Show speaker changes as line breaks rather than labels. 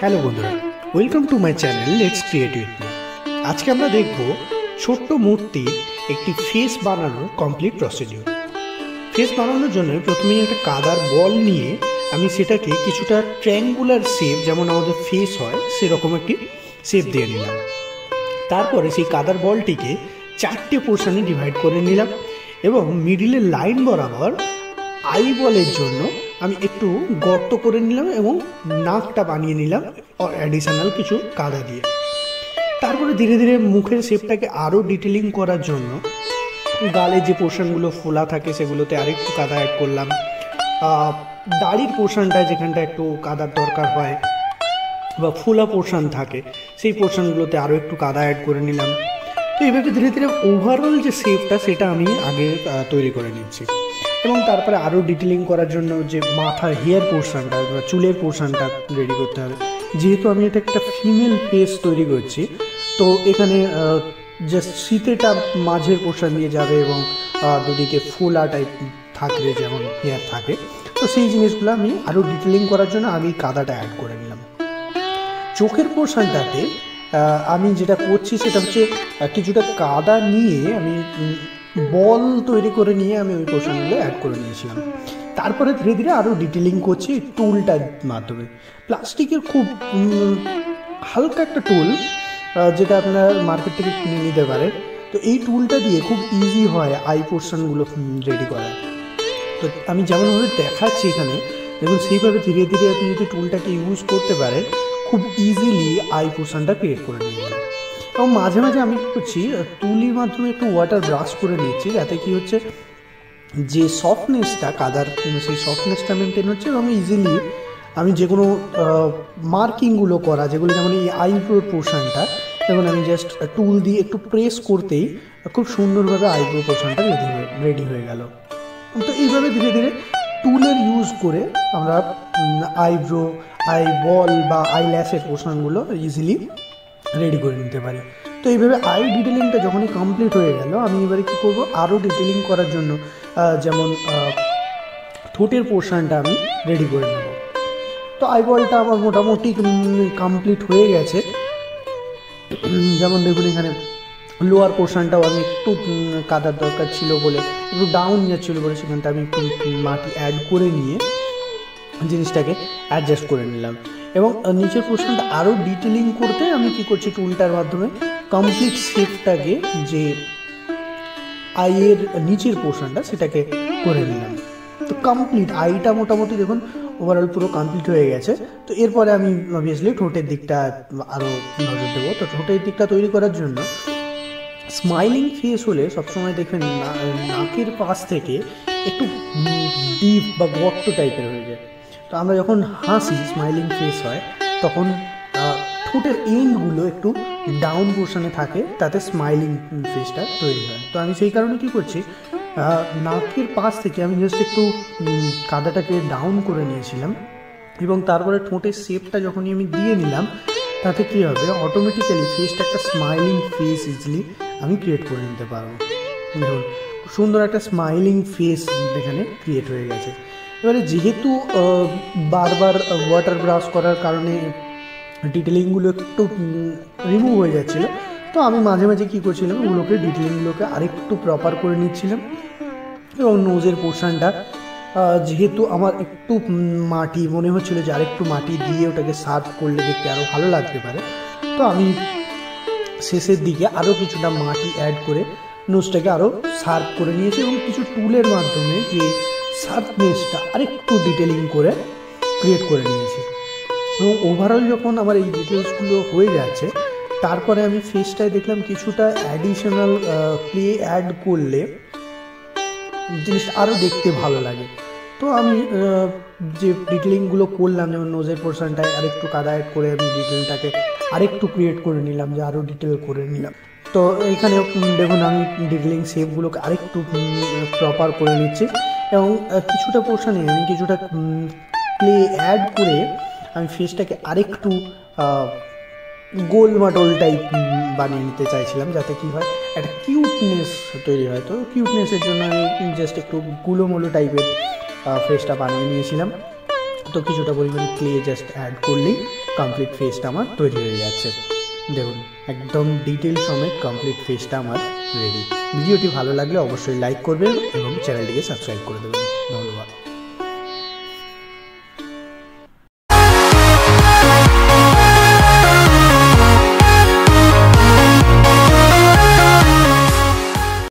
Hello বন্ধুরা, welcome to my channel let's create with me. আজকে আমরা দেখব ছোট্ট মূর্তির একটি ফেস বানানোর কমপ্লিট প্রসিডিউর। ফেস বানানোর জন্য প্রথমেই একটা কাদার বল নিয়ে আমি সেটাকে কিছুটা ট্রায়াঙ্গুলার শেপ, যেমন আমাদের ফেস হয় সেরকম একটি শেপ দিয়ে নিলাম। তারপরে সেই কাদার বলটিকে 4টে পোর্শনে ডিভাইড করে নিলাম এবং মিডিলের লাইন বরাবর আই বলের জন্য আমি একটু গর্ত করে নিলাম এবং নাকটা বানিয়ে নিলাম অ্যাডিশনাল কিছু কাদা দিয়ে। তারপরে ধীরে ধীরে মুখের শেপটাকে আরও ডিটেলিং করার জন্য গালে যে পোর্শনগুলো ফোলা থাকে সেগুলোতে আরেকটু কাদা অ্যাড করলাম। দাড়ির পোর্শনটা যেখানটা একটু কাদার দরকার হয় বা ফোলা পোর্শন থাকে সেই পোর্শনগুলোতে আরও একটু কাদা অ্যাড করে নিলাম। তো এইভাবে ধীরে ধীরে ওভারঅল যে শেপটা সেটা আমি আগে তৈরি করে নিচ্ছি এবং তারপরে আরও ডিটেলিং করার জন্য যে মাথার হেয়ার পোর্শনটা বা চুলের পোর্শনটা রেডি করতে হবে। যেহেতু আমি এটা একটা ফিমেল ফেস তৈরি করছি, তো এখানে জাস্ট শীতেটা মাঝের পোর্শন দিয়ে যাবে এবং দুদিকে ফোলা টাইপ থাকবে যেমন হেয়ার থাকে। তো সেই জিনিসগুলো আমি আরও ডিটেলিং করার জন্য আমি কাদাটা অ্যাড করে নিলাম। চোখের পোর্শনটাতে আমি যেটা করছি সেটা হচ্ছে কিছুটা কাদা নিয়ে আমি বল তৈরি করে নিয়ে আমি ওই পোর্শনগুলো অ্যাড করে নিয়েছিলাম। তারপরে ধীরে ধীরে আরও ডিটেলিং করছি টুলটার মাধ্যমে। প্লাস্টিকের খুব হালকা একটা টুল যেটা আপনার মার্কেট থেকে কিনে নিতে পারেন। তো এই টুলটা দিয়ে খুব ইজি হয় আই পোর্শনগুলো রেডি করা। তো আমি যেমনভাবে দেখাচ্ছি এখানে দেখুন, সেইভাবে ধীরে ধীরে আপনি যদি টুলটাকে ইউজ করতে পারেন খুব ইজিলি আই পোর্শনটা ক্রিয়েট করে নিয়ে যাবেন। এবং মাঝে মাঝে আমি কী করছি, তুলির মাধ্যমে একটু ওয়াটার ব্রাশ করে নিচ্ছি, যাতে কি হচ্ছে যে সফটনেসটা কাদার সেই সফটনেসটা মেনটেন হচ্ছে এবং ইজিলি আমি যে কোনো মার্কিংগুলো করা যেগুলো যেমন এই আইব্রোর পোর্শনটা, যেমন আমি জাস্ট টুল দিয়ে একটু প্রেস করতেই খুব সুন্দরভাবে আইব্রো পোর্শনটা রেডি হয়ে গেল। তো এইভাবে ধীরে ধীরে টুলের ইউজ করে আমরা আইব্রো, আই বল বা আই ল্যাশের পোর্শনগুলো ইজিলি রেডি করে নিতে পারি। তো এইভাবে আই ডিটেলিংটা যখনই কমপ্লিট হয়ে গেল, আমি এবারে কী করবো, আরও ডিটেলিং করার জন্য যেমন ঠোঁটের পোর্শনটা আমি রেডি করে নেব। তো আই বলটা আমার মোটামুটি কমপ্লিট হয়ে গেছে। যেমন দেখুন এখানে লোয়ার পোর্শনটাও আমি একটু কাদার দরকার ছিল বলে, একটু ডাউন যাচ্ছিল বলে সেখানটা আমি একটু মাটি অ্যাড করে নিয়ে জিনিসটাকে অ্যাডজাস্ট করে নিলাম। এবং নিচের পোর্শনটা আরও ডিটেলিং করতে আমি কি করছি, টুলটার মাধ্যমে কমপ্লিট শেপটাকে যে আইয়ের নিচের পোর্শনটা সেটাকে করে নিলাম। তো কমপ্লিট আইটা মোটামুটি দেখুন ওভারঅল পুরো কমপ্লিট হয়ে গেছে। তো এরপরে আমি অবভিয়াসলি ঠোঁটের দিকটা আরও নজর দেবো। তো ঠোঁটের দিকটা তৈরি করার জন্য স্মাইলিং ফেস হলে সবসময় দেখবেন নাকের পাশ থেকে একটু ডিপ বা গর্ত টাইপের হয়ে যায়। তো আমরা যখন হাসি, স্মাইলিং ফেস হয়, তখন ঠোঁটের এন্ডগুলো একটু ডাউন পোর্শনে থাকে, তাতে স্মাইলিং ফেসটা তৈরি হয়। তো আমি সেই কারণে কী করছি, নাকের পাশ থেকে আমি জাস্ট একটু কাদাটাকে ডাউন করে নিয়েছিলাম এবং তারপরে ঠোঁটের শেপটা যখনই আমি দিয়ে নিলাম, তাতে কী হবে, অটোমেটিক্যালি ফেসটা একটা স্মাইলিং ফেস ইজিলি আমি ক্রিয়েট করে নিতে পারবো। দেখুন সুন্দর একটা স্মাইলিং ফেস এখানে ক্রিয়েট হয়ে গেছে। এবারে যেহেতু বারবার ওয়াটার ব্রাশ করার কারণে ডিটেলিংগুলো একটু রিমুভ হয়ে যাচ্ছিলো, তো আমি মাঝে মাঝে কী করছিলাম, ওগুলোকে ডিটেলিংগুলোকে আরেকটু প্রপার করে নিচ্ছিলাম। এবং নোজের পোর্শনটা যেহেতু আমার একটু মাটি মনে হচ্ছিলো যে আরেকটু মাটি দিয়ে ওটাকে সার্ভ করলে দেখতে আরও ভালো লাগতে পারে, তো আমি শেষের দিকে আরও কিছুটা মাটি অ্যাড করে নোজটাকে আরও সার্ভ করে নিয়েছি এবং কিছু টুলের মাধ্যমে যে শার্পনেসটা আরেকটু ডিটেলিং করে ক্রিয়েট করে নিয়েছি। এবং ওভারঅল যখন আমার এই ডিটেলসগুলো হয়ে যাচ্ছে, তারপরে আমি ফেসটায় দেখলাম কিছুটা অ্যাডিশনাল ক্লে অ্যাড করলে জিনিসটা আরও দেখতে ভালো লাগে। তো আমি যে ডিটেলিংগুলো করলাম, যেমন নোজের পোর্শনটায় আরেকটু কাদা অ্যাড করে আমি ডিটেলটাকে আরেকটু ক্রিয়েট করে নিলাম, যে আরও ডিটেল করে নিলাম। তো এখানে দেখুন আমি ডিটেলিং শেপগুলোকে আরেকটু প্রপার করে নিচ্ছি এবং কিছুটা পোর্শনে আমি কিছুটা ক্লে অ্যাড করে আমি ফেসটাকে আরেকটু গোলমাটোল টাইপ বানিয়ে নিতে চাইছিলাম, যাতে কি হয় একটা কিউটনেস তৈরি হয়। তো কিউটনেসের জন্য আমি জাস্ট একটু গুলোমুলো টাইপের ফেসটা বানিয়ে নিয়েছিলাম। তো কিছুটা পরিমাণ ক্লে জাস্ট অ্যাড করলেই কমপ্লিট ফেসটা আমার তৈরি হয়ে যাচ্ছে। দেখুন একদম ডিটেল সমেত কমপ্লিট ফেসটা আমার রেডি। ভিডিওটি ভালো লাগলে অবশ্যই লাইক করবেন এবং চ্যানেলটিকে সাবস্ক্রাইব করে দেবেন। ধন্যবাদ।